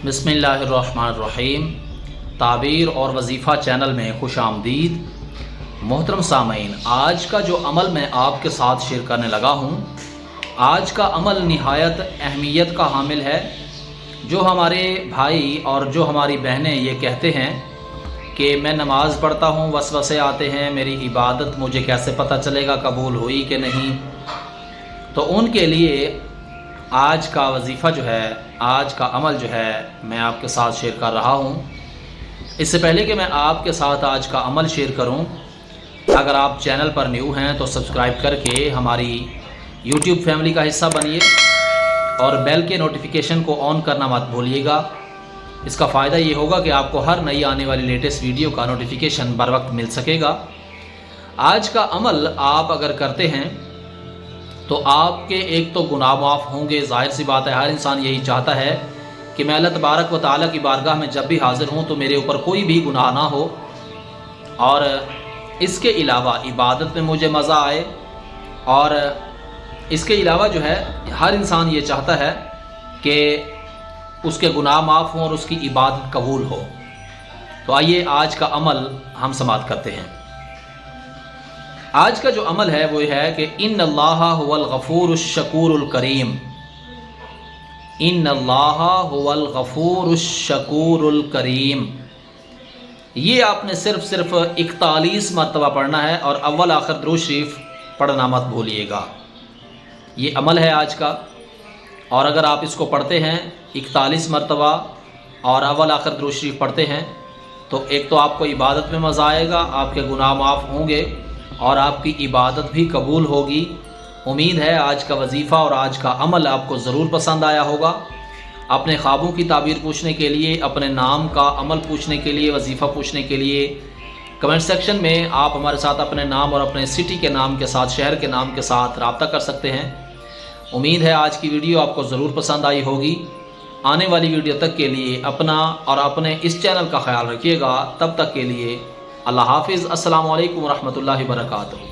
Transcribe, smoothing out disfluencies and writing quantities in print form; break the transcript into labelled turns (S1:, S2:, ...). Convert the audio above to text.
S1: बिस्मिल्लाहिर्रहमानिर्रहीम। ताबीर और वजीफ़ा चैनल में खुश आमदीद। मोहतरम सामीन, आज का जो अमल मैं आपके साथ शेयर करने लगा हूँ, आज का अमल निहायत अहमियत का हामिल है। जो हमारे भाई और जो हमारी बहनें ये कहते हैं कि मैं नमाज़ पढ़ता हूँ, वसवसे आते हैं, मेरी इबादत मुझे कैसे पता चलेगा कबूल हुई कि नहीं, तो उनके लिए आज का वजीफ़ा जो है, आज का अमल जो है, मैं आपके साथ शेयर कर रहा हूँ। इससे पहले कि मैं आपके साथ आज का अमल शेयर करूँ, अगर आप चैनल पर न्यू हैं तो सब्सक्राइब करके हमारी यूट्यूब फैमिली का हिस्सा बनिए और बेल के नोटिफिकेशन को ऑन करना मत भूलिएगा। इसका फ़ायदा ये होगा कि आपको हर नई आने वाली लेटेस्ट वीडियो का नोटिफिकेशन बर वक्त मिल सकेगा। आज का अमल आप अगर करते हैं तो आपके एक तो गुनाह माफ़ होंगे। ज़ाहिर सी बात है, हर इंसान यही चाहता है कि मैं अल्लाह तबारक व तआला की बारगाह में जब भी हाज़िर हूँ तो मेरे ऊपर कोई भी गुनाह ना हो, और इसके अलावा इबादत में मुझे मज़ा आए। और इसके अलावा जो है, हर इंसान ये चाहता है कि उसके गुनाह माफ़ हों और उसकी इबादत कबूल हो। तो आइए आज का अमल हम समाप्त करते हैं। आज का जो अमल है वो है कि इन्नल्लाहा हुवल गफूरुश शकूरुल करीम। इन्नल्लाहा हुवल गफूरुश शकूरुल करीम। ये आपने सिर्फ 41 मरतबा पढ़ना है और अव्वल आखिर दुरूद शरीफ पढ़ना मत भूलिएगा। ये अमल है आज का, और अगर आप इसको पढ़ते हैं 41 मरतबा और अव्वल आखिर दुरूद शरीफ पढ़ते हैं तो एक तो आपको इबादत में मज़ा आएगा, आपके गुनाह माफ़ होंगे और आपकी इबादत भी कबूल होगी। उम्मीद है आज का वजीफ़ा और आज का अमल आपको ज़रूर पसंद आया होगा। अपने ख्वाबों की ताबीर पूछने के लिए, अपने नाम का अमल पूछने के लिए, वजीफ़ा पूछने के लिए कमेंट सेक्शन में आप हमारे साथ अपने नाम और अपने सिटी के नाम के साथ, शहर के नाम के साथ रब्ता कर सकते हैं। उम्मीद है आज की वीडियो आपको ज़रूर पसंद आई होगी। आने वाली वीडियो तक के लिए अपना और अपने इस चैनल का ख्याल रखिएगा। तब तक के लिए अल्लाह हाफिज़। अस्सलामु अलैकुम व रहमतुल्लाहि व बरकातुहू।